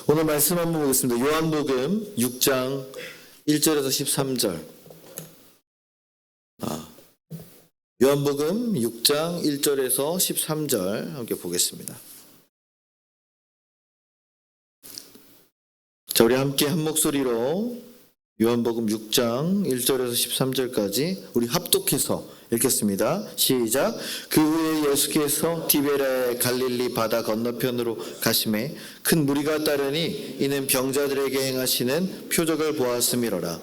오늘 말씀 한번 보겠습니다. 요한복음 6장 1절에서 13절. 요한복음 6장 1절에서 13절 함께 보겠습니다. 자, 우리 함께 한 목소리로 요한복음 6장 1절에서 13절까지 우리 합독해서 읽겠습니다. 시작. 그 후에 예수께서 디베랴의 갈릴리 바다 건너편으로 가시매 큰 무리가 따르니 이는 병자들에게 행하시는 표적을 보았음이로라.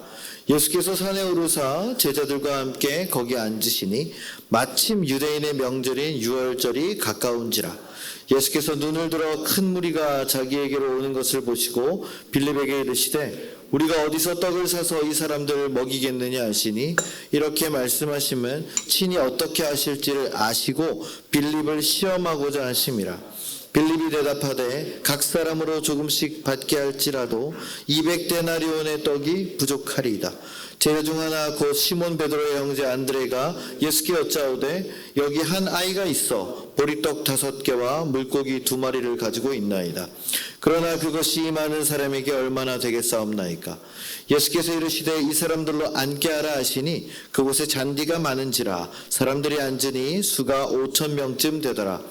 예수께서 산에 오르사 제자들과 함께 거기 앉으시니 마침 유대인의 명절인 유월절이 가까운지라. 예수께서 눈을 들어 큰 무리가 자기에게로 오는 것을 보시고 빌립에게 이르시되 우리가 어디서 떡을 사서 이 사람들을 먹이겠느냐 하시니 이렇게 말씀하시면 친히 어떻게 하실지를 아시고 빌립을 시험하고자 하심이라. 빌립이 대답하되 각 사람으로 조금씩 받게 할지라도 200데나리온의 떡이 부족하리이다. 제자 중 하나 곧 시몬 베드로의 형제 안드레가 예수께 여짜오되 여기 한 아이가 있어 보리떡 5개와 물고기 2마리를 가지고 있나이다. 그러나 그것이 이 많은 사람에게 얼마나 되겠사옵나이까. 예수께서 이르시되 이 사람들로 앉게 하라 하시니 그곳에 잔디가 많은지라 사람들이 앉으니 수가 5,000명쯤 되더라.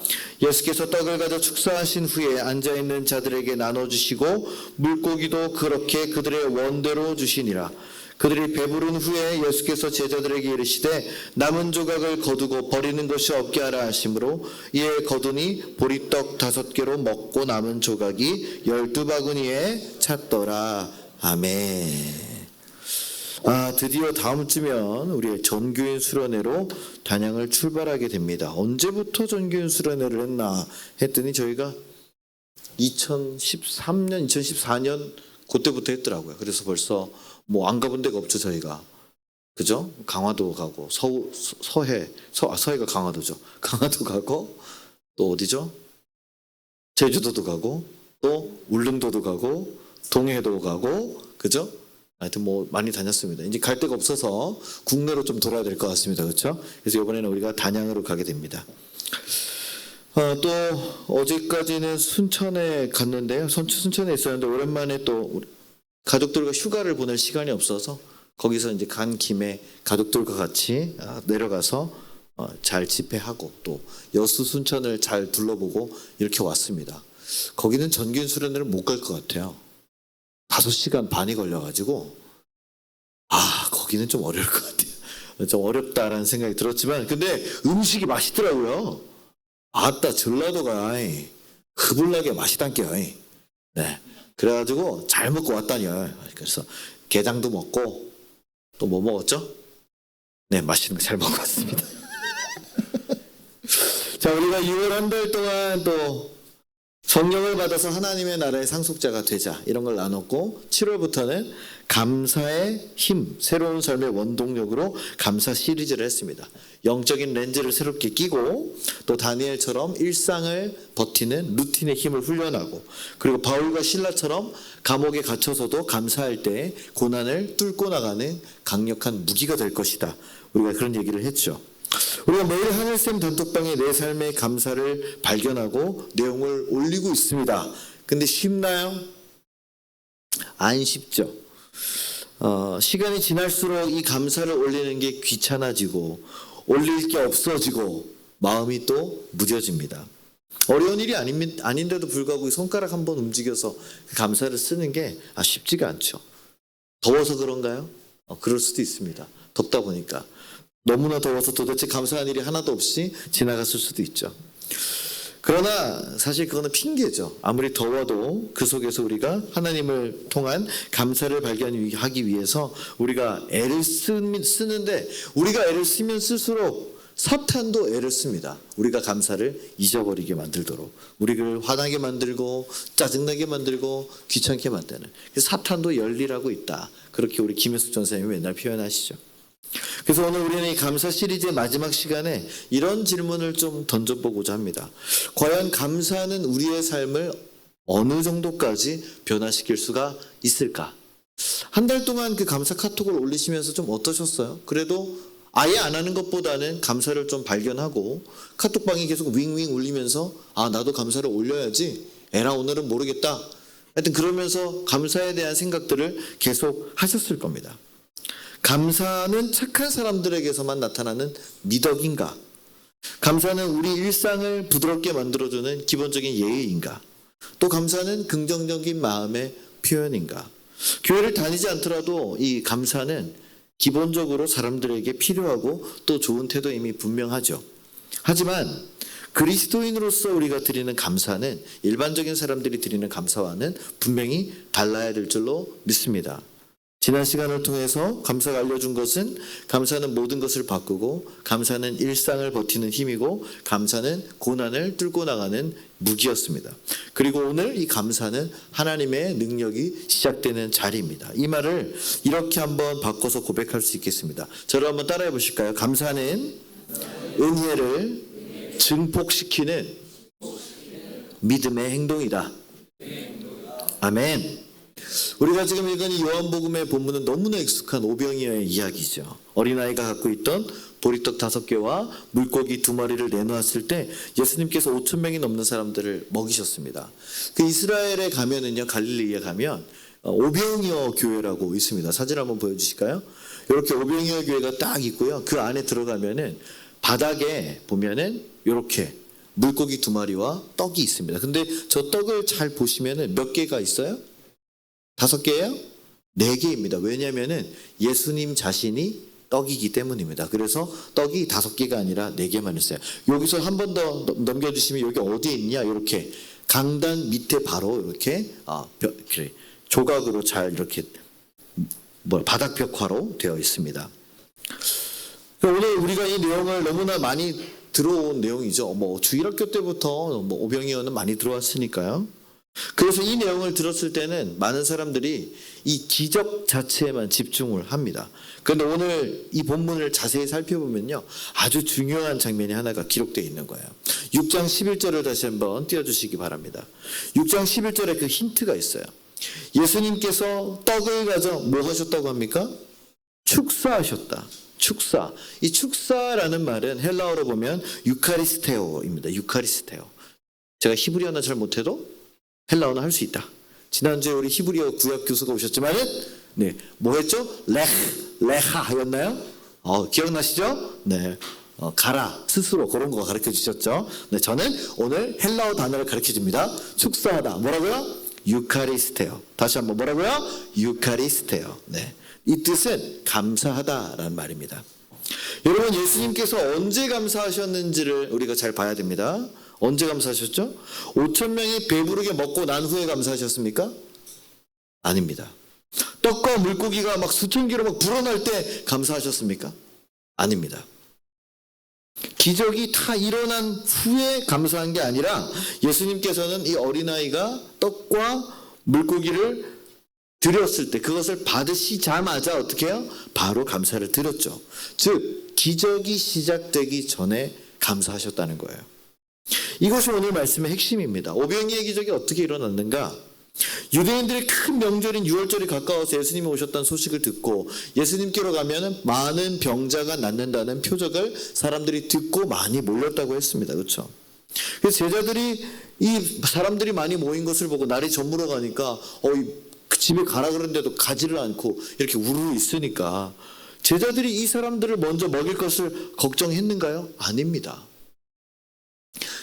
예수께서 떡을 가져 축사하신 후에 앉아있는 자들에게 나눠주시고 물고기도 그렇게 그들의 원대로 주시니라. 그들이 배부른 후에 예수께서 제자들에게 이르시되 남은 조각을 거두고 버리는 것이 없게 하라 하심으로 이에 거두니 보리떡 5개로 먹고 남은 조각이 12바구니에 찼더라. 아멘. 드디어 다음 주면 우리의 전교인 수련회로 단양을 출발하게 됩니다. 언제부터 전교인 수련회를 했나 했더니 저희가 2013년, 2014년 그때부터 했더라고요. 그래서 벌써 뭐 안 가본 데가 없죠, 저희가. 그죠? 강화도 가고, 서해가 강화도죠. 강화도 가고, 또 어디죠? 제주도도 가고, 또 울릉도도 가고, 동해도 가고, 그죠? 하여튼 뭐 많이 다녔습니다. 이제 갈 데가 없어서 국내로 좀 돌아야 될 것 같습니다. 그렇죠? 그래서 이번에는 우리가 단양으로 가게 됩니다. 또 어제까지는 순천에 갔는데요. 순천에 있었는데 오랜만에 또 가족들과 휴가를 보낼 시간이 없어서 거기서 이제 간 김에 가족들과 같이 내려가서 잘 집회하고 또 여수 순천을 잘 둘러보고 이렇게 왔습니다. 거기는 전교인 수련회를 못 갈 것 같아요. 5시간 반이 걸려가지고 거기는 좀 어려울 것 같아요. 좀 어렵다라는 생각이 들었지만 근데 음식이 맛있더라고요. 아따 전라도가 흐블나게 맛있단게요. 네. 그래가지고 잘 먹고 왔다니요. 그래서 게장도 먹고 또 뭐 먹었죠? 네, 맛있는 거 잘 먹고 왔습니다. 자, 우리가 6월 한 달 동안 또 성령을 받아서 하나님의 나라의 상속자가 되자 이런 걸 나눴고 7월부터는 감사의 힘, 새로운 삶의 원동력으로 감사 시리즈를 했습니다. 영적인 렌즈를 새롭게 끼고 또 다니엘처럼 일상을 버티는 루틴의 힘을 훈련하고 그리고 바울과 실라처럼 감옥에 갇혀서도 감사할 때 고난을 뚫고 나가는 강력한 무기가 될 것이다. 우리가 그런 얘기를 했죠. 우리가 매일 하늘샘 단톡방에 내 삶의 감사를 발견하고 내용을 올리고 있습니다. 근데 쉽나요? 안 쉽죠. 시간이 지날수록 이 감사를 올리는 게 귀찮아지고 올릴 게 없어지고 마음이 또 무뎌집니다. 어려운 일이 아닌데도 불구하고 손가락 한번 움직여서 감사를 쓰는 게 쉽지가 않죠. 더워서 그런가요? 그럴 수도 있습니다. 덥다 보니까. 너무나 더워서 도대체 감사한 일이 하나도 없이 지나갔을 수도 있죠. 그러나 사실 그거는 핑계죠. 아무리 더워도 그 속에서 우리가 하나님을 통한 감사를 발견하기 위해서 우리가 애를 쓰는데 우리가 애를 쓰면 쓸수록 사탄도 애를 씁니다. 우리가 감사를 잊어버리게 만들도록 우리를 화나게 만들고 짜증나게 만들고 귀찮게 만드는 그래서 사탄도 열일하고 있다. 그렇게 우리 김효숙 전사님이 맨날 표현하시죠. 그래서 오늘 우리는 이 감사 시리즈의 마지막 시간에 이런 질문을 좀 던져보고자 합니다. 과연 감사는 우리의 삶을 어느 정도까지 변화시킬 수가 있을까? 한 달 동안 그 감사 카톡을 올리시면서 좀 어떠셨어요? 그래도 아예 안 하는 것보다는 감사를 좀 발견하고 카톡방이 계속 윙윙 울리면서 나도 감사를 올려야지. 에라 오늘은 모르겠다. 하여튼 그러면서 감사에 대한 생각들을 계속 하셨을 겁니다. 감사는 착한 사람들에게서만 나타나는 미덕인가? 감사는 우리 일상을 부드럽게 만들어주는 기본적인 예의인가? 또 감사는 긍정적인 마음의 표현인가? 교회를 다니지 않더라도 이 감사는 기본적으로 사람들에게 필요하고 또 좋은 태도임이 분명하죠. 하지만 그리스도인으로서 우리가 드리는 감사는 일반적인 사람들이 드리는 감사와는 분명히 달라야 될 줄로 믿습니다. 지난 시간을 통해서 감사가 알려준 것은 감사는 모든 것을 바꾸고 감사는 일상을 버티는 힘이고 감사는 고난을 뚫고 나가는 무기였습니다. 그리고 오늘 이 감사는 하나님의 능력이 시작되는 자리입니다. 이 말을 이렇게 한번 바꿔서 고백할 수 있겠습니다. 저를 한번 따라해 보실까요? 감사는 은혜를 증폭시키는 믿음의 행동이다. 아멘. 우리가 지금 읽은 이 요한복음의 본문은 너무나 익숙한 오병이어의 이야기죠. 어린아이가 갖고 있던 보리떡 5개와 물고기 2마리를 내놓았을 때 예수님께서 5,000명이 넘는 사람들을 먹이셨습니다. 그 이스라엘에 가면은요, 갈릴리에 가면 오병이어 교회라고 있습니다. 사진 한번 보여주실까요? 이렇게 오병이어 교회가 딱 있고요. 그 안에 들어가면은 바닥에 보면은 이렇게 물고기 2마리와 떡이 있습니다. 근데 저 떡을 잘 보시면은 몇 개가 있어요? 5개예요? 4개입니다. 왜냐하면은 예수님 자신이 떡이기 때문입니다. 그래서 떡이 5개가 아니라 4개만 있어요. 여기서 한 번 더 넘겨주시면 여기 어디에 있냐? 이렇게 강단 밑에 바로 이렇게 조각으로 잘 이렇게 바닥 벽화로 되어 있습니다. 오늘 우리가 이 내용을 너무나 많이 들어온 내용이죠. 주일학교 때부터 오병이어는 많이 들어왔으니까요. 그래서 이 내용을 들었을 때는 많은 사람들이 이 기적 자체에만 집중을 합니다. 그런데 오늘 이 본문을 자세히 살펴보면요, 아주 중요한 장면이 하나가 기록되어 있는 거예요. 6장 11절을 다시 한번 띄워주시기 바랍니다. 6장 11절에 그 힌트가 있어요. 예수님께서 떡을 가져 뭐 하셨다고 합니까? 축사하셨다. 축사. 이 축사라는 말은 헬라어로 보면 유카리스테오입니다. 유카리스테오. 제가 히브리어는 잘 못해도 헬라어는 할 수 있다. 지난주에 우리 히브리어 구약 교수가 오셨지만은, 네, 뭐 했죠? 레하였나요? 기억나시죠? 네. 가라, 스스로 그런 거 가르쳐 주셨죠? 네, 저는 오늘 헬라어 단어를 가르쳐 줍니다. 축사하다. 뭐라고요? 유카리스테오. 다시 한번 뭐라고요? 유카리스테오. 네. 이 뜻은 감사하다라는 말입니다. 여러분, 예수님께서 언제 감사하셨는지를 우리가 잘 봐야 됩니다. 언제 감사하셨죠? 5,000명이 배부르게 먹고 난 후에 감사하셨습니까? 아닙니다. 떡과 물고기가 막 수천 개로 막 불어날 때 감사하셨습니까? 아닙니다. 기적이 다 일어난 후에 감사한 게 아니라 예수님께서는 이 어린아이가 떡과 물고기를 드렸을 때 그것을 받으시자마자 어떻게 해요? 바로 감사를 드렸죠. 즉 기적이 시작되기 전에 감사하셨다는 거예요. 이것이 오늘 말씀의 핵심입니다. 오병이의 기적이 어떻게 일어났는가? 유대인들의 큰 명절인 6월절이 가까워서 예수님이 오셨다는 소식을 듣고 예수님께로 가면 많은 병자가 낫는다는 표적을 사람들이 듣고 많이 몰렸다고 했습니다. 그렇죠? 그래서 제자들이 이 사람들이 많이 모인 것을 보고 날이 저물어 가니까 집에 가라 그러는데도 가지를 않고 이렇게 우르르 있으니까 제자들이 이 사람들을 먼저 먹일 것을 걱정했는가요? 아닙니다.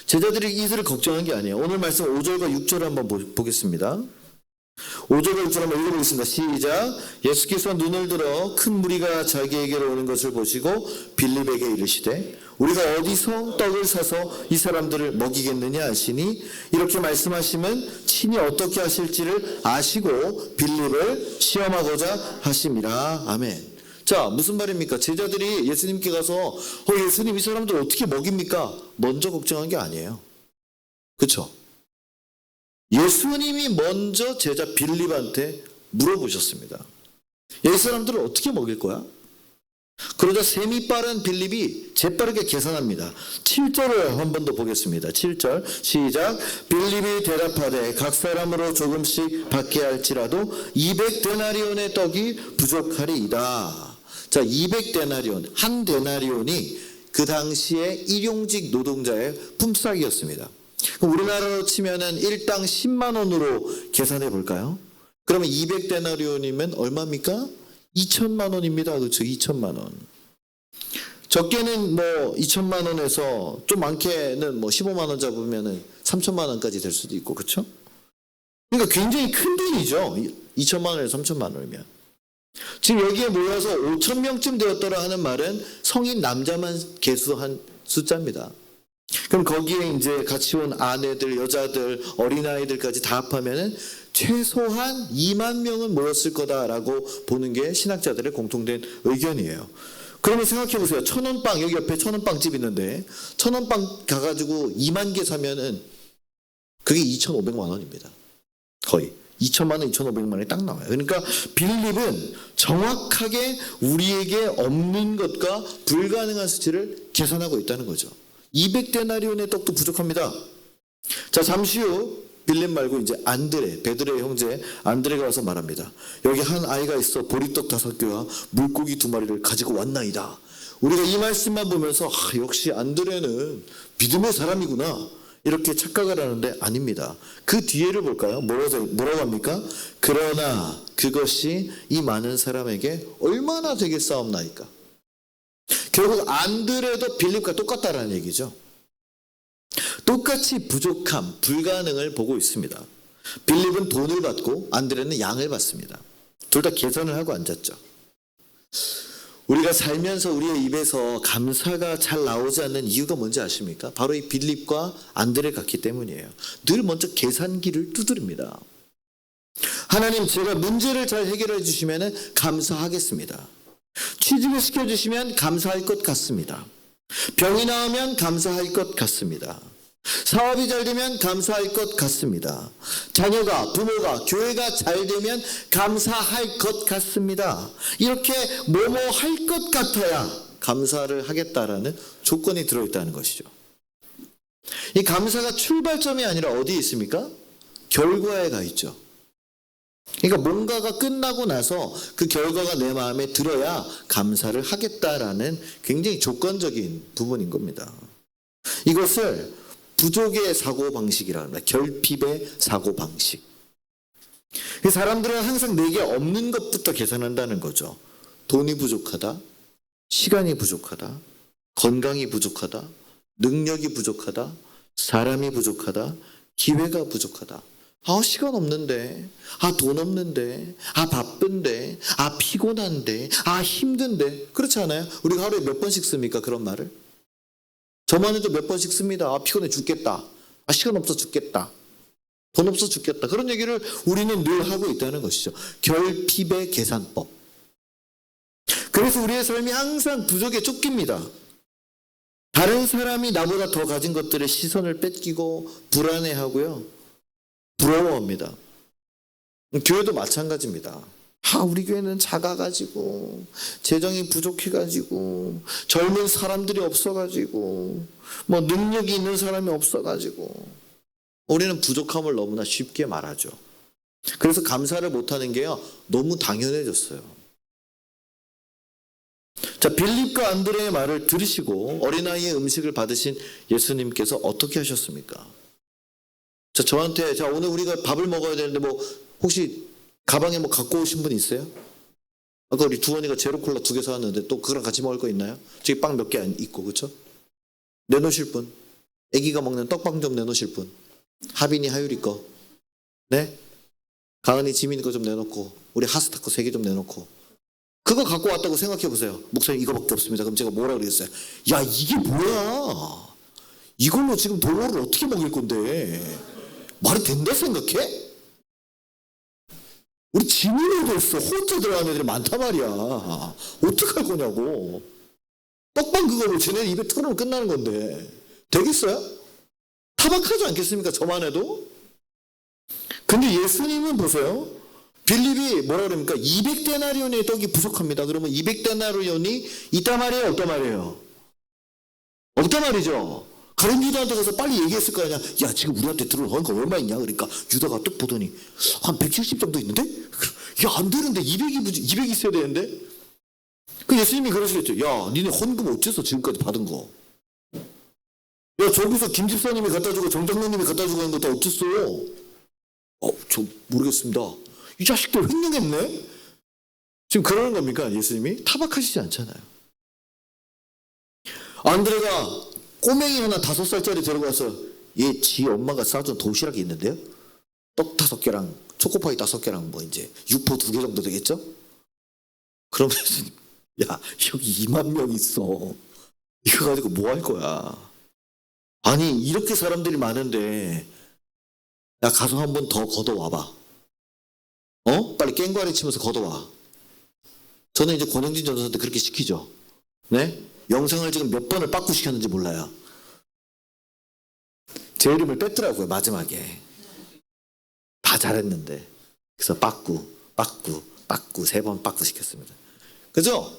제자들이 이들을 걱정한 게 아니에요. 오늘 말씀 5절과 6절을 한번 보겠습니다. 5절과 6절 한번 읽어보겠습니다. 시작. 예수께서 눈을 들어 큰 무리가 자기에게로 오는 것을 보시고 빌립에게 이르시되 우리가 어디서 떡을 사서 이 사람들을 먹이겠느냐 하시니 이렇게 말씀하시면 친히 어떻게 하실지를 아시고 빌립을 시험하고자 하심이라. 아멘. 자, 무슨 말입니까? 제자들이 예수님께 가서 예수님 이 사람들 어떻게 먹입니까? 먼저 걱정한 게 아니에요. 그렇죠? 예수님이 먼저 제자 빌립한테 물어보셨습니다. 이 사람들을 어떻게 먹일 거야? 그러자 셈이 빠른 빌립이 재빠르게 계산합니다. 7절을 한 번 더 보겠습니다. 7절 시작. 빌립이 대답하되 각 사람으로 조금씩 받게 할지라도 200데나리온의 떡이 부족하리이다. 자, 200데나리온, 한 데나리온이 그 당시에 일용직 노동자의 품삯이었습니다. 그럼 우리나라로 치면은 일당 10만 원으로 계산해 볼까요? 그러면 200데나리온이면 얼마입니까? 2천만 원입니다. 그렇죠? 2천만 원. 적게는 뭐 2천만 원에서 좀 많게는 뭐 15만 원 잡으면은 3천만 원까지 될 수도 있고, 그렇죠? 그러니까 굉장히 큰 돈이죠. 2천만 원에서 3천만 원이면. 지금 여기에 모여서 5천 명쯤 되었더라 하는 말은 성인 남자만 계수한 숫자입니다. 그럼 거기에 이제 같이 온 아내들, 여자들, 어린아이들까지 다 합하면은 최소한 2만 명은 모였을 거다라고 보는 게 신학자들의 공통된 의견이에요. 그러면 생각해 보세요. 1,000원 빵, 여기 옆에 1,000원 빵집 있는데 1,000원 빵 가가지고 2만 개 사면은 그게 2,500만 원입니다. 거의 2천만 원, 2,500만 원이 딱 나와요. 그러니까 빌립은 정확하게 우리에게 없는 것과 불가능한 수치를 계산하고 있다는 거죠. 200데나리온의 떡도 부족합니다. 자, 잠시 후 빌립 말고 이제 안드레, 베드로의 형제 안드레가 와서 말합니다. 여기 한 아이가 있어 보리떡 5개와 물고기 2마리를 가지고 왔나이다. 우리가 이 말씀만 보면서 역시 안드레는 믿음의 사람이구나 이렇게 착각을 하는데 아닙니다. 그 뒤에를 볼까요? 뭐라고 합니까? 그러나 그것이 이 많은 사람에게 얼마나 되겠사옵나이까. 결국 안드레도 빌립과 똑같다라는 얘기죠. 똑같이 부족함, 불가능을 보고 있습니다. 빌립은 돈을 받고 안드레는 양을 받습니다. 둘 다 계산을 하고 앉았죠. 우리가 살면서 우리의 입에서 감사가 잘 나오지 않는 이유가 뭔지 아십니까? 바로 이 빌립과 안드레 같기 때문이에요. 늘 먼저 계산기를 두드립니다. 하나님, 제가 문제를 잘 해결해 주시면 감사하겠습니다. 취직을 시켜주시면 감사할 것 같습니다. 병이 나오면 감사할 것 같습니다. 사업이 잘 되면 감사할 것 같습니다. 자녀가, 부모가, 교회가 잘 되면 감사할 것 같습니다. 이렇게 뭐뭐 할 것 같아야 감사를 하겠다라는 조건이 들어있다는 것이죠. 이 감사가 출발점이 아니라 어디에 있습니까? 결과에 가 있죠. 그러니까 뭔가가 끝나고 나서 그 결과가 내 마음에 들어야 감사를 하겠다라는 굉장히 조건적인 부분인 겁니다. 이것을 부족의 사고방식이라고 합니다. 결핍의 사고방식. 사람들은 항상 내게 없는 것부터 계산한다는 거죠. 돈이 부족하다, 시간이 부족하다, 건강이 부족하다, 능력이 부족하다, 사람이 부족하다, 기회가 부족하다. 시간 없는데, 돈 없는데, 바쁜데, 피곤한데, 힘든데. 그렇지 않아요? 우리가 하루에 몇 번씩 씁니까? 그런 말을? 저만 해도 몇 번씩 씁니다. 피곤해 죽겠다. 시간 없어 죽겠다. 돈 없어 죽겠다. 그런 얘기를 우리는 늘 하고 있다는 것이죠. 결핍의 계산법. 그래서 우리의 삶이 항상 부족에 쫓깁니다. 다른 사람이 나보다 더 가진 것들의 시선을 뺏기고 불안해하고요. 부러워합니다. 교회도 마찬가지입니다. 우리 교회는 작아가지고 재정이 부족해가지고 젊은 사람들이 없어가지고 뭐 능력이 있는 사람이 없어가지고 우리는 부족함을 너무나 쉽게 말하죠. 그래서 감사를 못하는 게요 너무 당연해졌어요. 자, 빌립과 안드레의 말을 들으시고 어린아이의 음식을 받으신 예수님께서 어떻게 하셨습니까? 자, 저한테 오늘 우리가 밥을 먹어야 되는데 뭐 혹시 가방에 뭐 갖고 오신 분 있어요? 아까 우리 두원이가 제로콜라 2개 사왔는데 또 그거랑 같이 먹을 거 있나요? 저기 빵 몇 개 있고, 그렇죠? 내놓으실 분? 아기가 먹는 떡빵 좀 내놓으실 분? 하빈이, 하율이 거? 네? 가은이, 지민이 거 좀 내놓고 우리 하스타 거 3개 좀 내놓고 그거 갖고 왔다고 생각해 보세요. 목사님 이거밖에 없습니다. 그럼 제가 뭐라 그러겠어요? 야, 이게 뭐야? 이걸로 지금 돌로를 어떻게 먹일 건데? 말이 된다 생각해? 우리 지민이 벌써 혼자 들어가는 애들이 많단 말이야. 어떡할 거냐고. 떡방 그거를 쟤네 입에 털어놓으면 끝나는 건데 되겠어요? 타박하지 않겠습니까? 저만 해도? 근데 예수님은 보세요. 빌립이 뭐라 그럽니까? 200데나리온의 떡이 부족합니다. 그러면 200데나리온이 있단 말이에요? 없단 말이에요? 없단 말이죠. 가룟 유다한테 가서 빨리 얘기했을 거 아니야. 야, 지금 우리한테 들어온 거 얼마 있냐? 그러니까 유다가 뚝 보더니 한 170 정도 있는데? 야, 안 되는데 200이 있어야 되는데? 그 예수님이 그러시겠죠. 야, 니네 헌금 어째서 지금까지 받은 거? 야, 저기서 김 집사님이 갖다 주고 정장로님이 갖다 주고 하는 거 다 어땠어요? 저 모르겠습니다. 이 자식들 횡령했네? 지금 그러는 겁니까? 예수님이? 타박하시지 않잖아요. 안드레가 꼬맹이 하나 5살짜리 데려가서 얘 지 엄마가 싸준 도시락이 있는데요? 떡 5개랑 초코파이 5개랑 뭐 이제 육포 2개 정도 되겠죠? 그러면 야, 여기 2만 명 있어. 이거 가지고 뭐 할 거야? 아니, 이렇게 사람들이 많은데 야, 가서 한 번 더 걷어와봐. 빨리 깽과리 치면서 걷어와. 저는 이제 권영진 전도사한테 그렇게 시키죠. 네? 영상을 지금 몇 번을 빠꾸 시켰는지 몰라요. 제 이름을 뺐더라고요, 마지막에. 다 잘했는데. 그래서 빠꾸 3번 빠꾸 시켰습니다. 그죠?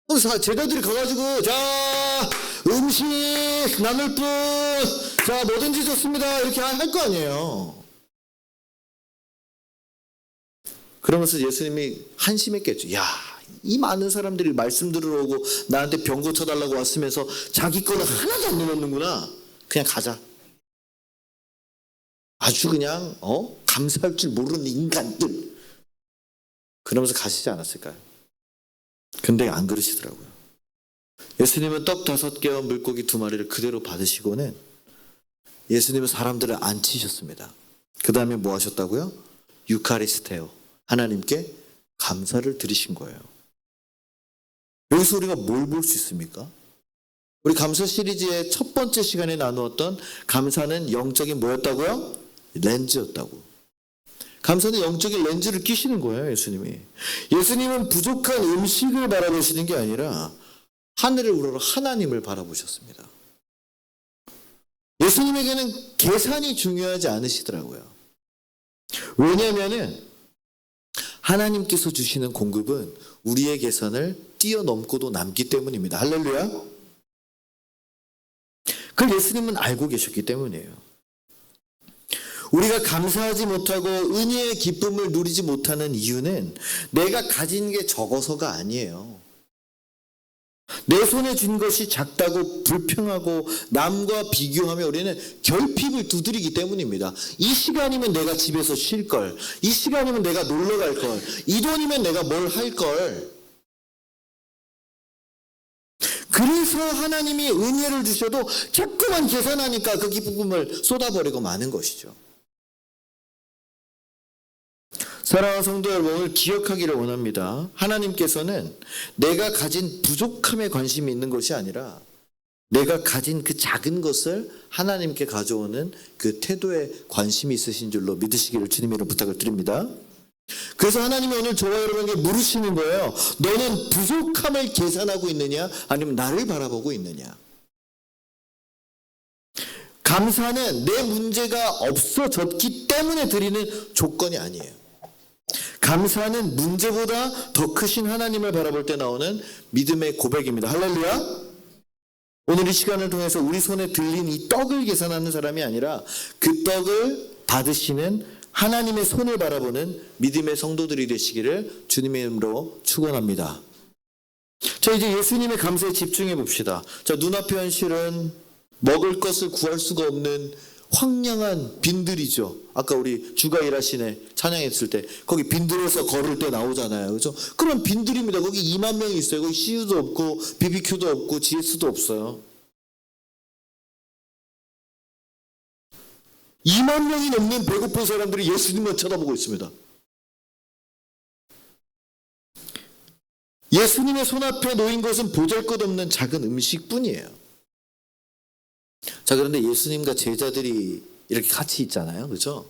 그래서 제자들이 가가지고, 자, 음식 나눌 분, 자, 뭐든지 좋습니다. 이렇게 할 거 아니에요. 그러면서 예수님이 한심했겠죠. 야, 이 많은 사람들이 말씀 들으러 오고 나한테 병 고쳐달라고 왔으면서 자기 거는 하나도 안 넣는구나. 그냥 가자. 아주 그냥 감사할 줄 모르는 인간들. 그러면서 가시지 않았을까요? 근데 안 그러시더라고요. 예수님은 떡 5개와 물고기 2마리를 그대로 받으시고는 예수님은 사람들을 앉히셨습니다. 그 다음에 뭐 하셨다고요? 유카리스테오, 하나님께 감사를 드리신 거예요. 여기서 우리가 뭘 볼 수 있습니까? 우리 감사 시리즈의 첫 번째 시간에 나누었던 감사는 영적인 뭐였다고요? 렌즈였다고. 감사는 영적인 렌즈를 끼시는 거예요, 예수님이. 예수님은 부족한 음식을 바라보시는 게 아니라 하늘을 우러러 하나님을 바라보셨습니다. 예수님에게는 계산이 중요하지 않으시더라고요. 왜냐하면 하나님께서 주시는 공급은 우리의 계산을 뛰어넘고도 남기 때문입니다. 할렐루야. 그걸 예수님은 알고 계셨기 때문이에요. 우리가 감사하지 못하고 은혜의 기쁨을 누리지 못하는 이유는 내가 가진 게 적어서가 아니에요. 내 손에 쥔 것이 작다고 불평하고 남과 비교하며 우리는 결핍을 두드리기 때문입니다. 이 시간이면 내가 집에서 쉴 걸, 이 시간이면 내가 놀러 갈 걸, 이 돈이면 내가 뭘 할 걸. 그래서 하나님이 은혜를 주셔도 자꾸만 계산하니까 그 기쁨을 쏟아버리고 마는 것이죠. 사랑하는 성도 여러분, 오늘 기억하기를 원합니다. 하나님께서는 내가 가진 부족함에 관심이 있는 것이 아니라 내가 가진 그 작은 것을 하나님께 가져오는 그 태도에 관심이 있으신 줄로 믿으시기를 주님으로 부탁을 드립니다. 그래서 하나님이 오늘 저와 여러분에게 물으시는 거예요. 너는 부족함을 계산하고 있느냐? 아니면 나를 바라보고 있느냐? 감사는 내 문제가 없어졌기 때문에 드리는 조건이 아니에요. 감사는 문제보다 더 크신 하나님을 바라볼 때 나오는 믿음의 고백입니다. 할렐루야. 오늘 이 시간을 통해서 우리 손에 들린 이 떡을 계산하는 사람이 아니라 그 떡을 받으시는 하나님의 손을 바라보는 믿음의 성도들이 되시기를 주님의 이름으로 축원합니다. 자, 이제 예수님의 감사에 집중해 봅시다. 자, 눈앞의 현실은 먹을 것을 구할 수가 없는 황량한 빈들이죠. 아까 우리 주가 일하시네 찬양했을 때 거기 빈들에서 걸을 때 나오잖아요. 그죠? 그런 빈들입니다. 거기 2만 명이 있어요. 거기 CU도 없고 BBQ도 없고 GS도 없어요. 2만 명이 넘는 배고픈 사람들이 예수님만 쳐다보고 있습니다. 예수님의 손앞에 놓인 것은 보잘것없는 작은 음식뿐이에요. 자, 그런데 예수님과 제자들이 이렇게 같이 있잖아요. 그죠?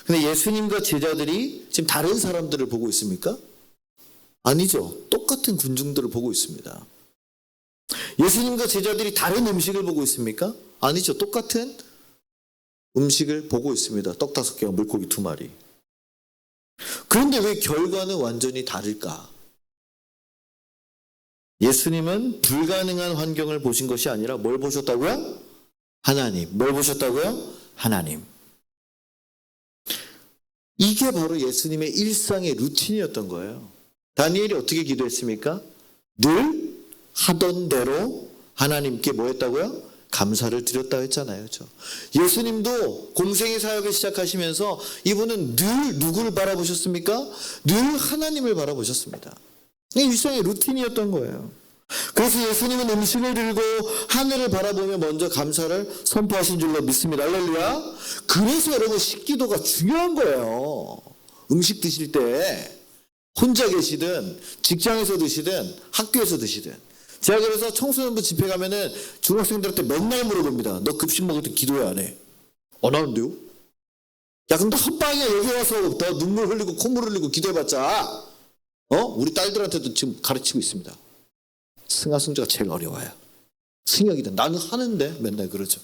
근데 예수님과 제자들이 지금 다른 사람들을 보고 있습니까? 아니죠. 똑같은 군중들을 보고 있습니다. 예수님과 제자들이 다른 음식을 보고 있습니까? 아니죠. 똑같은 음식을 보고 있습니다. 떡 5개와 물고기 2마리. 그런데 왜 결과는 완전히 다를까? 예수님은 불가능한 환경을 보신 것이 아니라 뭘 보셨다고요? 하나님. 뭘 보셨다고요? 하나님. 이게 바로 예수님의 일상의 루틴이었던 거예요. 다니엘이 어떻게 기도했습니까? 늘 하던 대로 하나님께 뭐 했다고요? 감사를 드렸다 했잖아요. 그렇죠? 예수님도 공생의 사역을 시작하시면서 이분은 늘 누구를 바라보셨습니까? 늘 하나님을 바라보셨습니다. 이게 일상의 루틴이었던 거예요. 그래서 예수님은 음식을 들고 하늘을 바라보며 먼저 감사를 선포하신 줄로 믿습니다. 할렐루야. 그래서 여러분 식기도가 중요한 거예요. 음식 드실 때 혼자 계시든 직장에서 드시든 학교에서 드시든. 제가 그래서 청소년부 집회 가면은 중학생들한테 맨날 물어봅니다. 너 급식 먹을 때 기도해 안 해? 안 하는데요? 야 그럼 너 헛방이야. 여기 와서 너 눈물 흘리고 콧물 흘리고 기도해봤자 우리 딸들한테도 지금 가르치고 있습니다. 승하승자가 제일 어려워요. 승혁이든 나는 하는데 맨날 그러죠.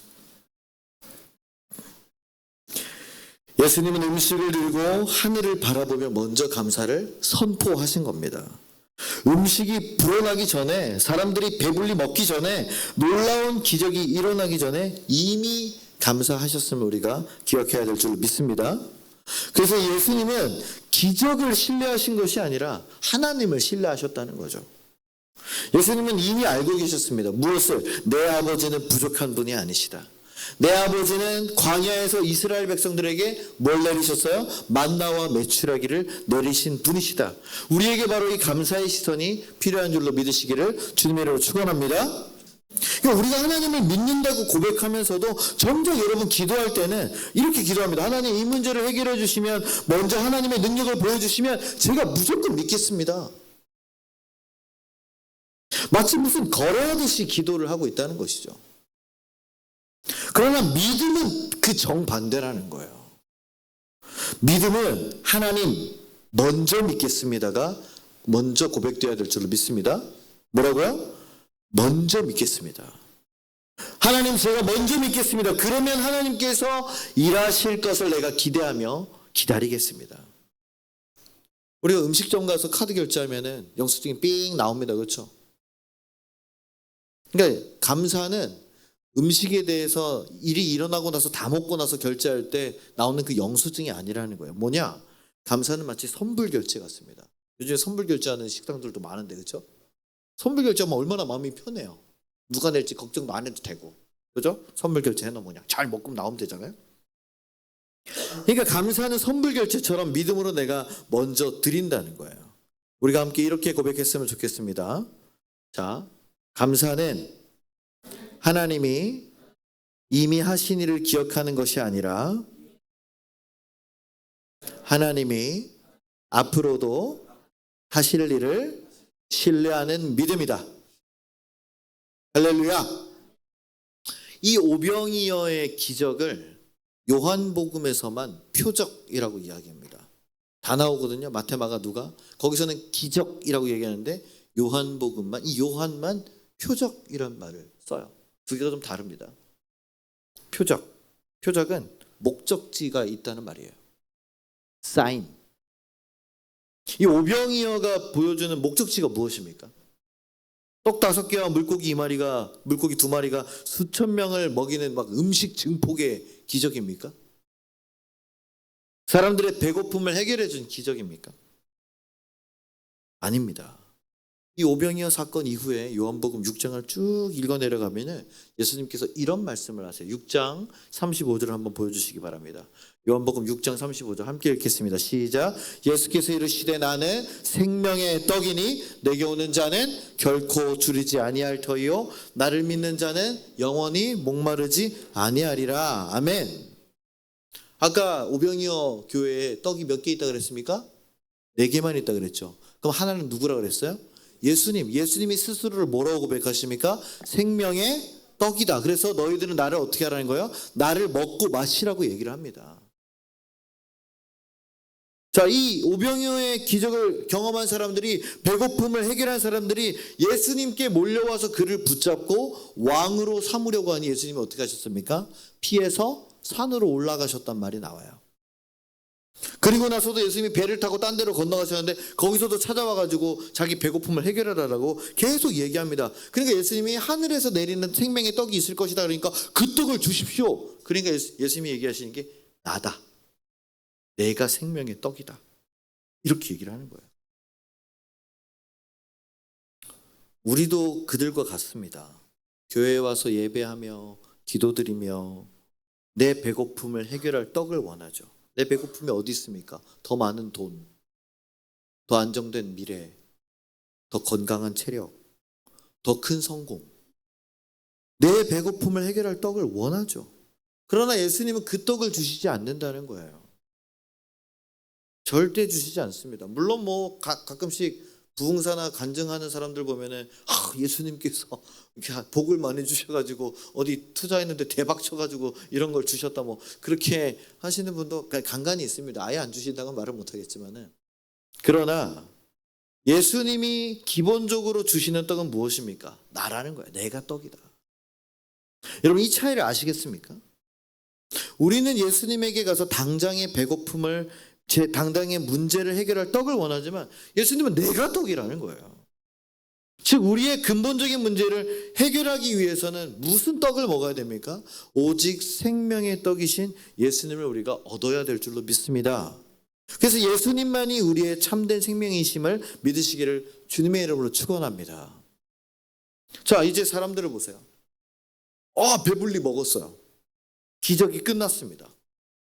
예수님은 음식을 들고 하늘을 바라보며 먼저 감사를 선포하신 겁니다. 음식이 불어나기 전에 사람들이 배불리 먹기 전에 놀라운 기적이 일어나기 전에 이미 감사하셨음을 우리가 기억해야 될 줄 믿습니다. 그래서 예수님은 기적을 신뢰하신 것이 아니라 하나님을 신뢰하셨다는 거죠. 예수님은 이미 알고 계셨습니다. 무엇을? 내 아버지는 부족한 분이 아니시다. 내 아버지는 광야에서 이스라엘 백성들에게 뭘 내리셨어요? 만나와 메추라기를 내리신 분이시다. 우리에게 바로 이 감사의 시선이 필요한 줄로 믿으시기를 주님의 이름으로 축원합니다. 그러니까 우리가 하나님을 믿는다고 고백하면서도 정작 여러분 기도할 때는 이렇게 기도합니다. 하나님 이 문제를 해결해 주시면 먼저 하나님의 능력을 보여주시면 제가 무조건 믿겠습니다. 마치 무슨 거래하듯이 기도를 하고 있다는 것이죠. 그러나 믿음은 그 정반대라는 거예요. 믿음은 하나님 먼저 믿겠습니다가 먼저 고백되어야 될 줄로 믿습니다. 뭐라고요? 먼저 믿겠습니다. 하나님 제가 먼저 믿겠습니다. 그러면 하나님께서 일하실 것을 내가 기대하며 기다리겠습니다. 우리가 음식점 가서 카드 결제하면은 영수증이 삥 나옵니다. 그렇죠? 그러니까 감사는 음식에 대해서 일이 일어나고 나서 다 먹고 나서 결제할 때 나오는 그 영수증이 아니라는 거예요. 뭐냐? 감사는 마치 선불 결제 같습니다. 요즘에 선불 결제하는 식당들도 많은데 그렇죠? 선불 결제하면 얼마나 마음이 편해요. 누가 낼지 걱정도 안 해도 되고. 그죠? 선불 결제 해놓으면 그냥 잘 먹고 나오면 되잖아요. 그러니까 감사는 선불 결제처럼 믿음으로 내가 먼저 드린다는 거예요. 우리가 함께 이렇게 고백했으면 좋겠습니다. 자, 감사는 하나님이 이미 하신 일을 기억하는 것이 아니라 하나님이 앞으로도 하실 일을 신뢰하는 믿음이다. 할렐루야. 이 오병이어의 기적을 요한복음에서만 표적이라고 이야기합니다. 다 나오거든요. 마태, 마가, 누가. 거기서는 기적이라고 얘기하는데 요한복음만, 이 요한만 표적이란 말을 써요. 두 개가 좀 다릅니다. 표적. 표적은 목적지가 있다는 말이에요. 사인. 이 오병이어가 보여주는 목적지가 무엇입니까? 떡 5개와 물고기 2마리가, 물고기 2마리가 수천 명을 먹이는 막 음식 증폭의 기적입니까? 사람들의 배고픔을 해결해 준 기적입니까? 아닙니다. 이 오병이어 사건 이후에 요한복음 6장을 쭉 읽어 내려가면 예수님께서 이런 말씀을 하세요. 6장 35절을 한번 보여주시기 바랍니다. 요한복음 6장 35절 함께 읽겠습니다. 시작. 예수께서 이르시되 나는 생명의 떡이니 내게 오는 자는 결코 줄이지 아니할 터이요 나를 믿는 자는 영원히 목마르지 아니하리라. 아멘. 아까 오병이어 교회에 떡이 몇 개 있다 그랬습니까? 4개만 있다 그랬죠. 그럼 하나는 누구라 그랬어요? 예수님이 스스로를 뭐라고 고백하십니까? 생명의 떡이다. 그래서 너희들은 나를 어떻게 하라는 거예요? 나를 먹고 마시라고 얘기를 합니다. 자, 이 오병이어의 기적을 경험한 사람들이, 배고픔을 해결한 사람들이 예수님께 몰려와서 그를 붙잡고 왕으로 삼으려고 하니 예수님이 어떻게 하셨습니까? 피해서 산으로 올라가셨단 말이 나와요. 그리고 나서도 예수님이 배를 타고 딴 데로 건너가셨는데 거기서도 찾아와가지고 자기 배고픔을 해결하라고 계속 얘기합니다. 그러니까 예수님이 하늘에서 내리는 생명의 떡이 있을 것이다. 그러니까 그 떡을 주십시오. 그러니까 예수님이 얘기하시는 게 나다. 내가 생명의 떡이다. 이렇게 얘기를 하는 거예요. 우리도 그들과 같습니다. 교회에 와서 예배하며 기도드리며 내 배고픔을 해결할 떡을 원하죠. 내 배고픔이 어디 있습니까? 더 많은 돈, 더 안정된 미래, 더 건강한 체력, 더 큰 성공. 내 배고픔을 해결할 떡을 원하죠. 그러나 예수님은 그 떡을 주시지 않는다는 거예요. 절대 주시지 않습니다. 물론 뭐 가끔씩 부흥사나 간증하는 사람들 보면은 예수님께서 이렇게 복을 많이 주셔가지고 어디 투자했는데 대박 쳐가지고 이런 걸 주셨다 뭐 그렇게 하시는 분도 간간히 있습니다. 아예 안 주신다고 말을 못하겠지만은 그러나 예수님이 기본적으로 주시는 떡은 무엇입니까? 나라는 거예요. 내가 떡이다. 여러분 이 차이를 아시겠습니까? 우리는 예수님에게 가서 당장의 배고픔을 제 당장의 문제를 해결할 떡을 원하지만 예수님은 내가 떡이라는 거예요. 즉 우리의 근본적인 문제를 해결하기 위해서는 무슨 떡을 먹어야 됩니까? 오직 생명의 떡이신 예수님을 우리가 얻어야 될 줄로 믿습니다. 그래서 예수님만이 우리의 참된 생명이심을 믿으시기를 주님의 이름으로 축원합니다. 자, 이제 사람들을 보세요. 배불리 먹었어요. 기적이 끝났습니다.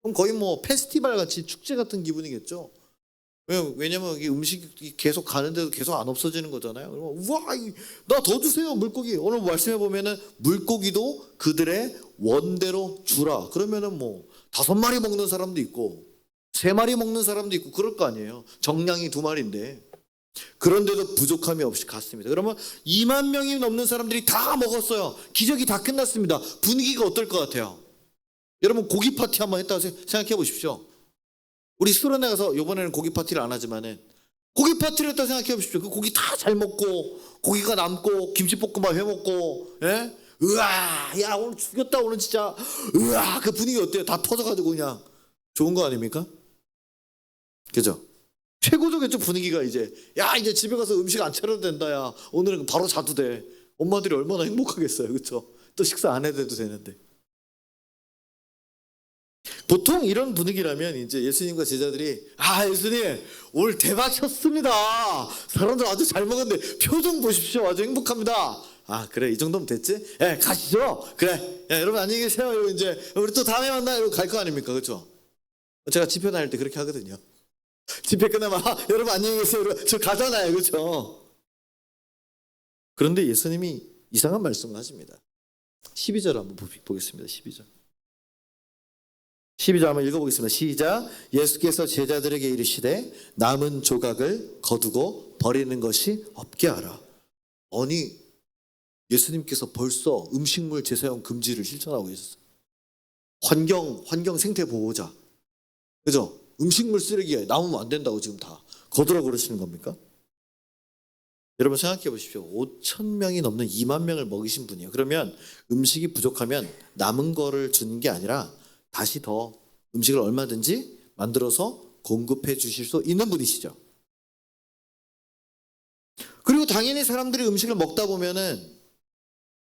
그럼 거의 뭐 페스티벌 같이 축제 같은 기분이겠죠. 왜냐면 이 음식이 계속 가는데도 계속 안 없어지는 거잖아요. 그러면 우와, 나 더 주세요 물고기. 오늘 말씀해 보면은 물고기도 그들의 원대로 주라. 그러면은 뭐 5마리 먹는 사람도 있고 3마리 먹는 사람도 있고 그럴 거 아니에요. 정량이 2마리인데. 그런데도 부족함이 없이 갔습니다. 그러면 2만 명이 넘는 사람들이 다 먹었어요. 기적이 다 끝났습니다. 분위기가 어떨 것 같아요? 여러분 고기 파티 한번 했다고 생각해 보십시오. 우리 수련회 가서 이번에는 고기 파티를 안 하지만은 고기 파티를 했다고 생각해 보십시오. 그 고기 다 잘 먹고 고기가 남고 김치볶음밥 해 먹고 예? 으아 야 오늘 죽였다 오늘 진짜 으아 그 분위기 어때요? 다 터져가지고 그냥 좋은 거 아닙니까? 그죠? 최고적이죠 분위기가 이제 이제 집에 가서 음식 안 차려도 된다 야 오늘은 바로 자도 돼. 엄마들이 얼마나 행복하겠어요. 그렇죠? 또 식사 안 해도 되는데. 보통 이런 분위기라면 이제 예수님과 제자들이 예수님 오늘 대박 쳤습니다. 사람들 아주 잘 먹었는데 표정 보십시오. 아주 행복합니다. 그래 이 정도면 됐지? 가시죠. 그래 여러분 안녕히 계세요. 이러고 이제 우리 또 다음에 만나요. 이러고 갈 거 아닙니까? 그렇죠? 제가 집회 다닐 때 그렇게 하거든요. 집회 끝나면 여러분 안녕히 계세요. 저 가잖아요. 그렇죠? 그런데 예수님이 이상한 말씀을 하십니다. 12절 한번 보겠습니다. 12절. 12절 한번 읽어보겠습니다. 시작. 예수께서 제자들에게 이르시되 남은 조각을 거두고 버리는 것이 없게 하라. 아니 예수님께서 벌써 음식물 재사용 금지를 실천하고 계셨어요. 환경 생태 보호자. 그죠? 음식물 쓰레기에 남으면 안 된다고 지금 다 거두라고 그러시는 겁니까? 여러분 생각해 보십시오. 5천 명이 넘는 2만 명을 먹이신 분이에요. 그러면 음식이 부족하면 남은 거를 주는 게 아니라 다시 더 음식을 얼마든지 만들어서 공급해 주실 수 있는 분이시죠. 그리고 당연히 사람들이 음식을 먹다 보면은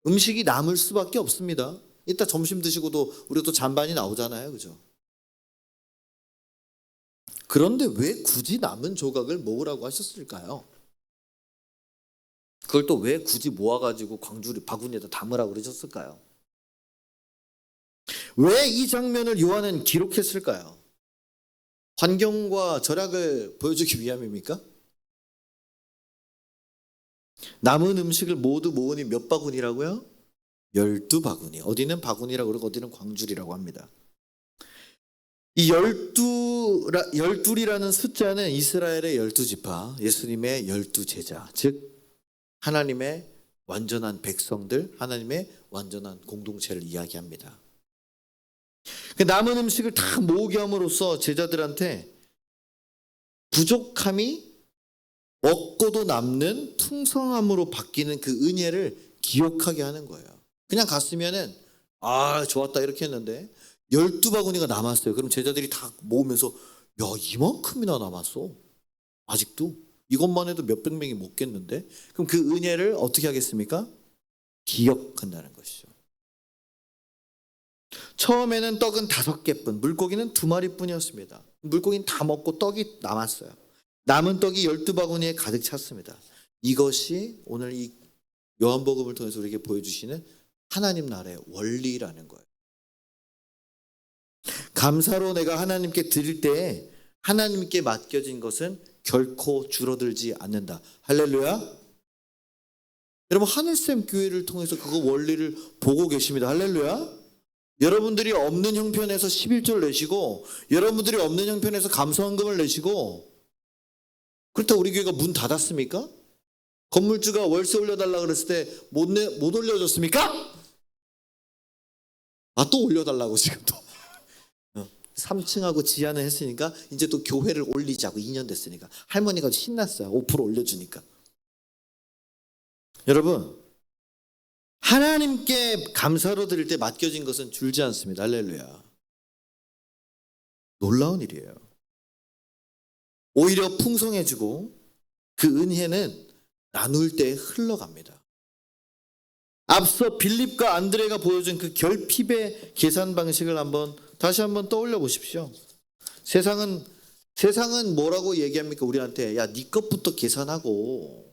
음식이 남을 수밖에 없습니다. 이따 점심 드시고도 우리가 또 잔반이 나오잖아요. 그죠? 그런데 왜 굳이 남은 조각을 먹으라고 하셨을까요? 그걸 또 왜 굳이 모아가지고 바구니에다 담으라고 그러셨을까요? 왜 이 장면을 요한은 기록했을까요? 환경과 절약을 보여주기 위함입니까? 남은 음식을 모두 모으니 몇 바구니라고요? 12바구니. 어디는 바구니라고 그러고 어디는 광줄이라고 합니다. 이 12이라는 숫자는 이스라엘의 12지파, 예수님의 12제자, 즉 하나님의 완전한 백성들, 하나님의 완전한 공동체를 이야기합니다. 남은 음식을 다 모으게 함으로써 제자들한테 부족함이 먹고도 남는 풍성함으로 바뀌는 그 은혜를 기억하게 하는 거예요. 그냥 갔으면은 좋았다 이렇게 했는데 12바구니가 남았어요. 그럼 제자들이 다 모으면서 이만큼이나 남았어. 아직도 이것만 해도 몇백 명이 먹겠는데. 그럼 그 은혜를 어떻게 하겠습니까? 기억한다는 것이죠. 처음에는 떡은 5개뿐, 물고기는 2마리뿐이었습니다. 물고기는 다 먹고 떡이 남았어요. 남은 떡이 12바구니에 가득 찼습니다. 이것이 오늘 이 요한복음을 통해서 우리에게 보여주시는 하나님 나라의 원리라는 거예요. 감사로 내가 하나님께 드릴 때 하나님께 맡겨진 것은 결코 줄어들지 않는다. 할렐루야. 여러분 하늘샘 교회를 통해서 그거 원리를 보고 계십니다. 할렐루야. 여러분들이 없는 형편에서 11조를 내시고 여러분들이 없는 형편에서 감사헌금을 내시고 그렇다고 우리 교회가 문 닫았습니까? 건물주가 월세 올려달라 그랬을 때 못 올려줬습니까? 아, 또 올려달라고 지금 또 3층하고 지하는 했으니까 이제 또 교회를 올리자고 2년 됐으니까 할머니가 신났어요. 5% 올려주니까. 여러분 하나님께 감사로 드릴 때 맡겨진 것은 줄지 않습니다. 할렐루야. 놀라운 일이에요. 오히려 풍성해지고 그 은혜는 나눌 때 흘러갑니다. 앞서 빌립과 안드레가 보여준 그 결핍의 계산 방식을 다시 한번 떠올려 보십시오. 세상은 뭐라고 얘기합니까? 우리한테 야, 네 것부터 계산하고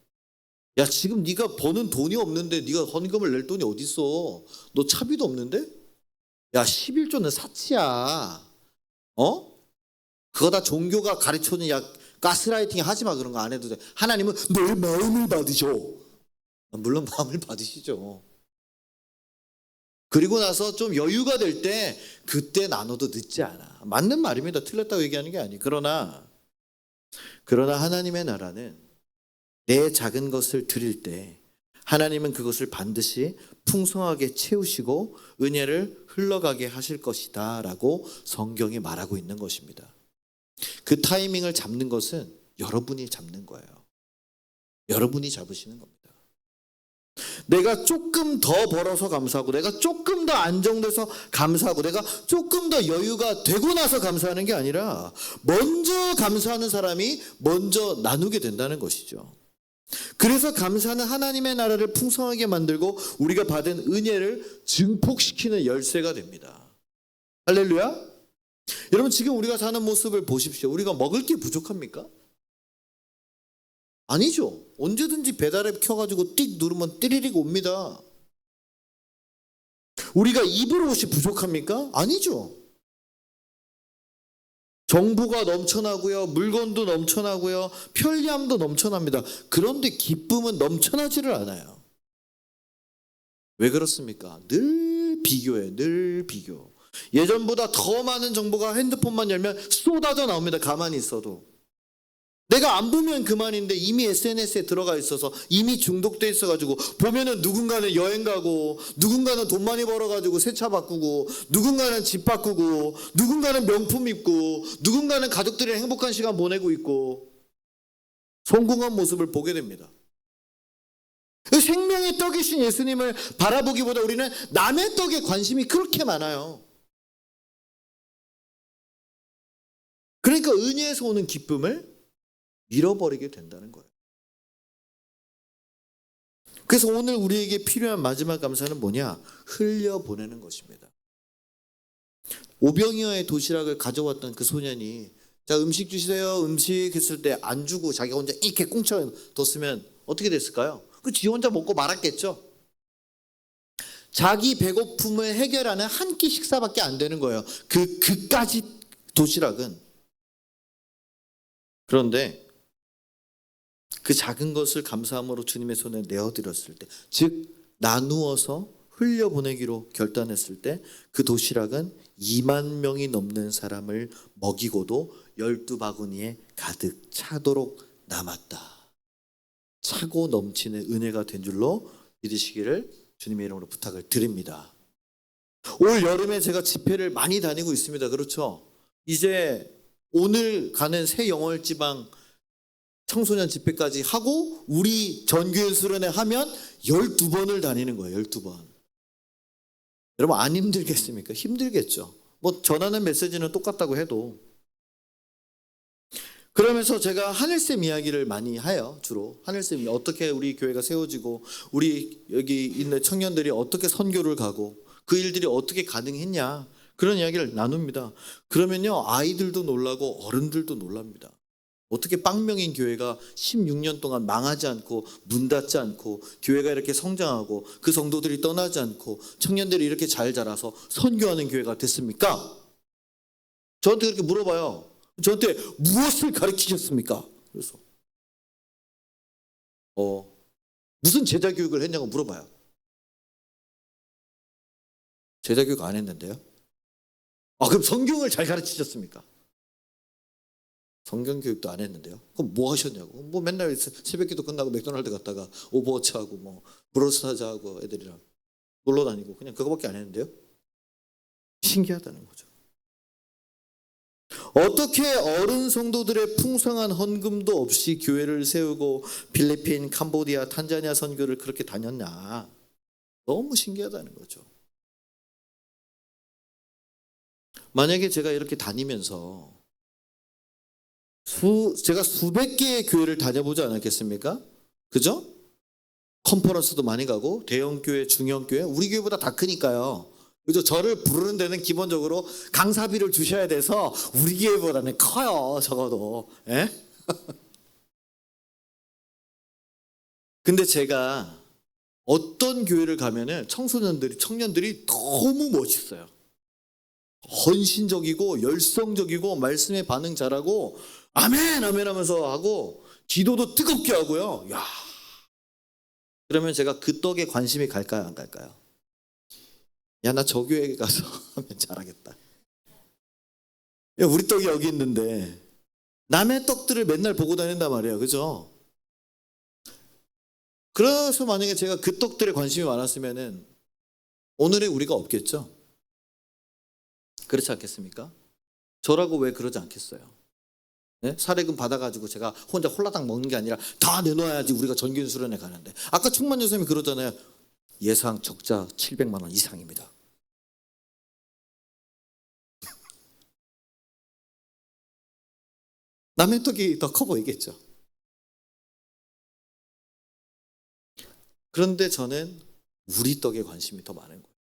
야, 지금 네가 버는 돈이 없는데 네가 헌금을 낼 돈이 어디 있어? 너 차비도 없는데? 야, 11조는 사치야. 그거 다 종교가 가르쳐주는 야, 가스라이팅 하지 마. 그런 거 안 해도 돼. 하나님은 내 마음을 받으셔. 물론 마음을 받으시죠. 그리고 나서 좀 여유가 될 때 그때 나눠도 늦지 않아. 맞는 말입니다. 틀렸다고 얘기하는 게 아니에요. 그러나 하나님의 나라는 내 작은 것을 드릴 때 하나님은 그것을 반드시 풍성하게 채우시고 은혜를 흘러가게 하실 것이다 라고 성경이 말하고 있는 것입니다. 그 타이밍을 잡는 것은 여러분이 잡는 거예요. 여러분이 잡으시는 겁니다. 내가 조금 더 벌어서 감사하고 내가 조금 더 안정돼서 감사하고 내가 조금 더 여유가 되고 나서 감사하는 게 아니라 먼저 감사하는 사람이 먼저 나누게 된다는 것이죠. 그래서 감사는 하나님의 나라를 풍성하게 만들고 우리가 받은 은혜를 증폭시키는 열쇠가 됩니다. 할렐루야. 여러분 지금 우리가 사는 모습을 보십시오. 우리가 먹을 게 부족합니까? 아니죠. 언제든지 배달앱 켜가지고 띡 누르면 띠리릭 옵니다. 우리가 입을 옷이 부족합니까? 아니죠. 정보가 넘쳐나고요. 물건도 넘쳐나고요. 편리함도 넘쳐납니다. 그런데 기쁨은 넘쳐나지를 않아요. 왜 그렇습니까? 늘 비교예요. 늘 비교. 예전보다 더 많은 정보가 핸드폰만 열면 쏟아져 나옵니다. 가만히 있어도. 내가 안 보면 그만인데 이미 SNS에 들어가 있어서 이미 중독돼 있어가지고 보면은 누군가는 여행 가고 누군가는 돈 많이 벌어가지고 새 차 바꾸고 누군가는 집 바꾸고 누군가는 명품 입고 누군가는 가족들이랑 행복한 시간 보내고 있고 성공한 모습을 보게 됩니다. 생명의 떡이신 예수님을 바라보기보다 우리는 남의 떡에 관심이 그렇게 많아요. 그러니까 은혜에서 오는 기쁨을 잃어버리게 된다는 거예요. 그래서 오늘 우리에게 필요한 마지막 감사는 뭐냐? 흘려보내는 것입니다. 오병이어의 도시락을 가져왔던 그 소년이 자 음식 주세요 음식 했을 때 안 주고 자기가 혼자 이렇게 꽁쳐뒀으면 어떻게 됐을까요? 그 지 혼자 먹고 말았겠죠. 자기 배고픔을 해결하는 한 끼 식사밖에 안 되는 거예요. 그까지 도시락은. 그런데 그 작은 것을 감사함으로 주님의 손에 내어드렸을 때, 즉 나누어서 흘려보내기로 결단했을 때 그 도시락은 2만 명이 넘는 사람을 먹이고도 12바구니에 가득 차도록 남았다. 차고 넘치는 은혜가 된 줄로 믿으시기를 주님의 이름으로 부탁을 드립니다. 올 여름에 제가 집회를 많이 다니고 있습니다. 그렇죠? 이제 오늘 가는 새 영월지방 청소년 집회까지 하고 우리 전교회 수련회 하면 12번을 다니는 거예요. 12번. 여러분 안 힘들겠습니까? 힘들겠죠. 뭐 전하는 메시지는 똑같다고 해도. 그러면서 제가 하늘샘 이야기를 많이 해요. 주로 하늘샘이 어떻게 우리 교회가 세워지고 우리 여기 있는 청년들이 어떻게 선교를 가고 그 일들이 어떻게 가능했냐 그런 이야기를 나눕니다. 그러면요 아이들도 놀라고 어른들도 놀랍니다. 어떻게 빵명인 교회가 16년 동안 망하지 않고 문 닫지 않고 교회가 이렇게 성장하고 그 성도들이 떠나지 않고 청년들이 이렇게 잘 자라서 선교하는 교회가 됐습니까? 저한테 그렇게 물어봐요. 저한테 무엇을 가르치셨습니까? 그래서 무슨 제자 교육을 했냐고 물어봐요. 제자 교육 안 했는데요. 그럼 성경을 잘 가르치셨습니까? 성경 교육도 안 했는데요. 그럼 뭐 하셨냐고. 뭐 맨날 새벽기도 끝나고 맥도날드 갔다가 오버워치하고 뭐 브로스타즈하고 애들이랑 놀러 다니고 그냥 그거밖에 안 했는데요. 신기하다는 거죠. 어떻게 어른 성도들의 풍성한 헌금도 없이 교회를 세우고 필리핀, 캄보디아, 탄자니아 선교를 그렇게 다녔냐. 너무 신기하다는 거죠. 만약에 제가 이렇게 다니면서 제가 수백 개의 교회를 다녀보지 않았겠습니까? 그죠? 컨퍼런스도 많이 가고 대형 교회, 중형 교회, 우리 교회보다 다 크니까요. 그죠? 저를 부르는 데는 기본적으로 강사비를 주셔야 돼서 우리 교회보다는 커요, 적어도. 예? 근데 제가 어떤 교회를 가면은 청년들이 너무 멋있어요. 헌신적이고 열성적이고 말씀에 반응 잘하고 아멘 아멘 하면서 하고 기도도 뜨겁게 하고요. 야. 그러면 제가 그 떡에 관심이 갈까요, 안 갈까요? 야, 나 저 교회 가서 하면 잘하겠다. 야, 우리 떡이 여기 있는데 남의 떡들을 맨날 보고 다닌단 말이에요. 그죠? 그래서 만약에 제가 그 떡들에 관심이 많았으면은 오늘의 우리가 없겠죠? 그렇지 않겠습니까? 저라고 왜 그러지 않겠어요? 네? 사례금 받아가지고 제가 혼자 홀라당 먹는 게 아니라 다 내놓아야지 우리가 전교인 수련회 가는데 아까 충만 교수님이 그러잖아요. 예상 적자 700만 원 이상입니다. 남의 떡이 더 커 보이겠죠. 그런데 저는 우리 떡에 관심이 더 많은 거예요.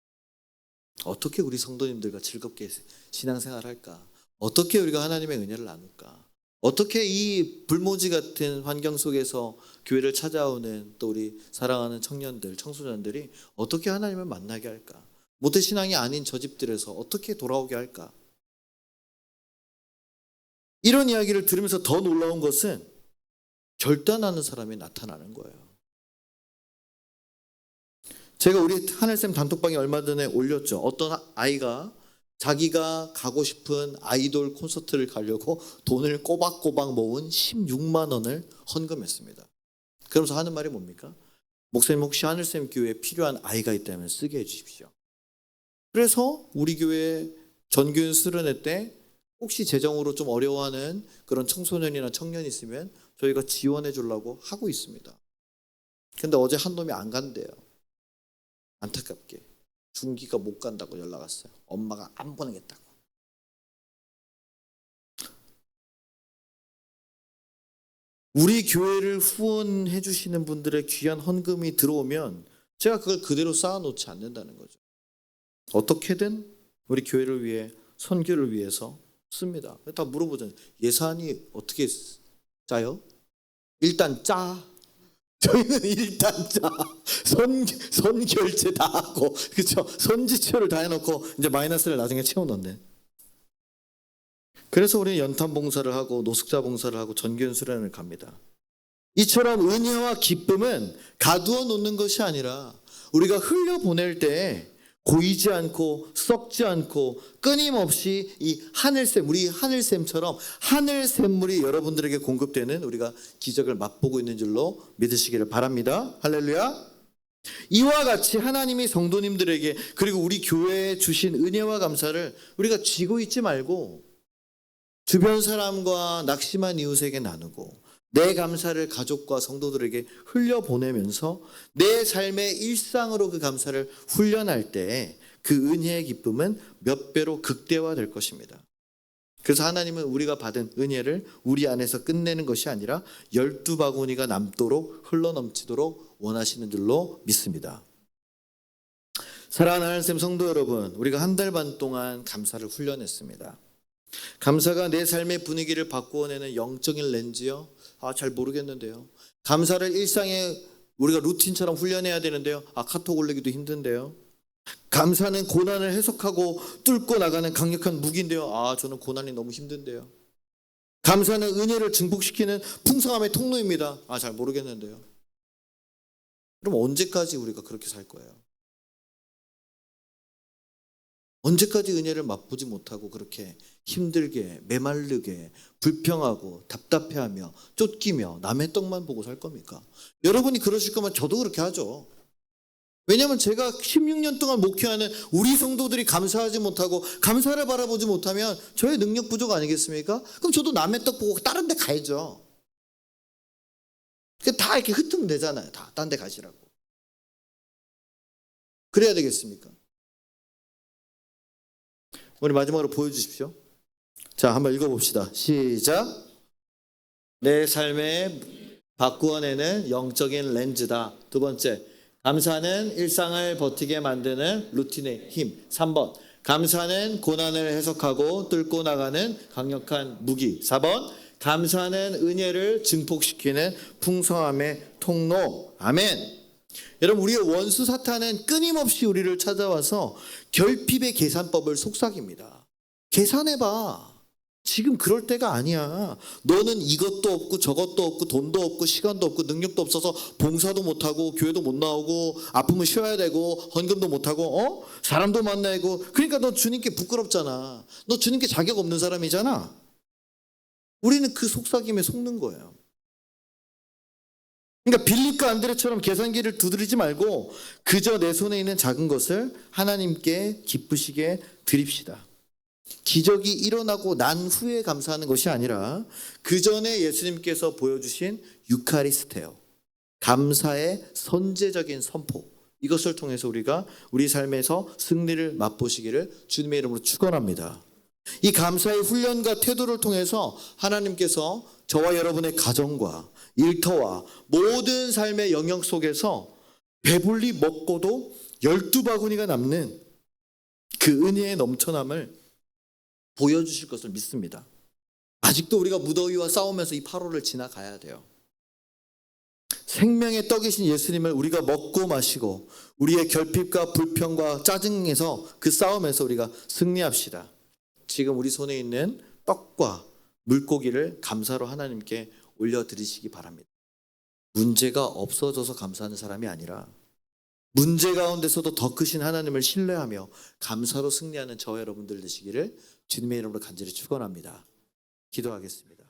어떻게 우리 성도님들과 즐겁게 신앙생활 할까? 어떻게 우리가 하나님의 은혜를 나눌까? 어떻게 이 불모지 같은 환경 속에서 교회를 찾아오는 또 우리 사랑하는 청년들, 청소년들이 어떻게 하나님을 만나게 할까? 모태신앙이 아닌 저 집들에서 어떻게 돌아오게 할까? 이런 이야기를 들으면서 더 놀라운 것은 결단하는 사람이 나타나는 거예요. 제가 우리 하늘쌤 단톡방에 얼마 전에 올렸죠. 어떤 아이가 자기가 가고 싶은 아이돌 콘서트를 가려고 돈을 꼬박꼬박 모은 16만 원을 헌금했습니다. 그러면서 하는 말이 뭡니까? 목사님 혹시 하늘쌤 교회에 필요한 아이가 있다면 쓰게 해주십시오. 그래서 우리 교회 전교인 수련회 때 혹시 재정으로 좀 어려워하는 그런 청소년이나 청년이 있으면 저희가 지원해 주려고 하고 있습니다. 근데 어제 한 놈이 안 간대요. 안타깝게. 중기가 못 간다고 연락 왔어요. 엄마가 안 보내겠다고. 우리 교회를 후원해 주시는 분들의 귀한 헌금이 들어오면 제가 그걸 그대로 쌓아놓지 않는다는 거죠. 어떻게든 우리 교회를 위해 선교를 위해서 씁니다. 다 물어보잖아요. 예산이 어떻게 짜요? 일단 짜. 저희는 일단 선결제 다 하고 그렇죠. 선지표를 다 해놓고 이제 마이너스를 나중에 채워넣네. 그래서 우리는 연탄 봉사를 하고 노숙자 봉사를 하고 전교연 수련을 갑니다. 이처럼 은혜와 기쁨은 가두어 놓는 것이 아니라 우리가 흘려보낼 때 고이지 않고 썩지 않고 끊임없이 이 하늘샘, 우리 하늘샘처럼 하늘샘물이 여러분들에게 공급되는 우리가 기적을 맛보고 있는 줄로 믿으시기를 바랍니다. 할렐루야. 이와 같이 하나님이 성도님들에게 그리고 우리 교회에 주신 은혜와 감사를 우리가 쥐고 있지 말고 주변 사람과 낙심한 이웃에게 나누고 내 감사를 가족과 성도들에게 흘려보내면서 내 삶의 일상으로 그 감사를 훈련할 때 그 은혜의 기쁨은 몇 배로 극대화될 것입니다. 그래서 하나님은 우리가 받은 은혜를 우리 안에서 끝내는 것이 아니라 12바구니가 남도록 흘러넘치도록 원하시는 줄로 믿습니다. 사랑하는 하나님 성도 여러분, 우리가 한 달 반 동안 감사를 훈련했습니다. 감사가 내 삶의 분위기를 바꾸어내는 영적인 렌즈요? 잘 모르겠는데요. 감사를 일상에 우리가 루틴처럼 훈련해야 되는데요. 카톡 올리기도 힘든데요. 감사는 고난을 해석하고 뚫고 나가는 강력한 무기인데요. 저는 고난이 너무 힘든데요. 감사는 은혜를 증폭시키는 풍성함의 통로입니다. 잘 모르겠는데요. 그럼 언제까지 우리가 그렇게 살 거예요? 언제까지 은혜를 맛보지 못하고 그렇게 힘들게, 메마르게, 불평하고 답답해하며 쫓기며 남의 떡만 보고 살 겁니까? 여러분이 그러실 거면 저도 그렇게 하죠. 왜냐하면 제가 16년 동안 목회하는 우리 성도들이 감사하지 못하고 감사를 바라보지 못하면 저의 능력 부족 아니겠습니까? 그럼 저도 남의 떡 보고 다른 데 가야죠. 다 이렇게 흩으면 되잖아요. 다 딴 데 가시라고. 그래야 되겠습니까? 우리 마지막으로 보여주십시오. 자, 한번 읽어봅시다. 시작. 내 삶에 바꾸어내는 영적인 렌즈다. 두 번째, 감사는 일상을 버티게 만드는 루틴의 힘. 3번, 감사는 고난을 해석하고 뚫고 나가는 강력한 무기. 4번, 감사는 은혜를 증폭시키는 풍성함의 통로. 아멘. 여러분, 우리의 원수 사탄은 끊임없이 우리를 찾아와서 결핍의 계산법을 속삭입니다. 계산해봐. 지금 그럴 때가 아니야. 너는 이것도 없고 저것도 없고 돈도 없고 시간도 없고 능력도 없어서 봉사도 못하고 교회도 못 나오고 아프면 쉬어야 되고 헌금도 못하고 사람도 만나고 그러니까 너 주님께 부끄럽잖아. 너 주님께 자격 없는 사람이잖아. 우리는 그 속삭임에 속는 거예요. 그러니까 빌립과 안드레처럼 계산기를 두드리지 말고 그저 내 손에 있는 작은 것을 하나님께 기쁘시게 드립시다. 기적이 일어나고 난 후에 감사하는 것이 아니라 그 전에 예수님께서 보여주신 유카리스테요. 감사의 선제적인 선포. 이것을 통해서 우리가 우리 삶에서 승리를 맛보시기를 주님의 이름으로 축원합니다. 이 감사의 훈련과 태도를 통해서 하나님께서 저와 여러분의 가정과 일터와 모든 삶의 영역 속에서 배불리 먹고도 12바구니가 남는 그 은혜의 넘쳐남을 보여주실 것을 믿습니다. 아직도 우리가 무더위와 싸우면서 이 8월을 지나가야 돼요. 생명의 떡이신 예수님을 우리가 먹고 마시고 우리의 결핍과 불평과 짜증에서 그 싸움에서 우리가 승리합시다. 지금 우리 손에 있는 떡과 물고기를 감사로 하나님께 올려드리시기 바랍니다. 문제가 없어져서 감사하는 사람이 아니라 문제 가운데서도 더 크신 하나님을 신뢰하며 감사로 승리하는 저와 여러분들 되시기를 주님의 이름으로 간절히 축원합니다. 기도하겠습니다.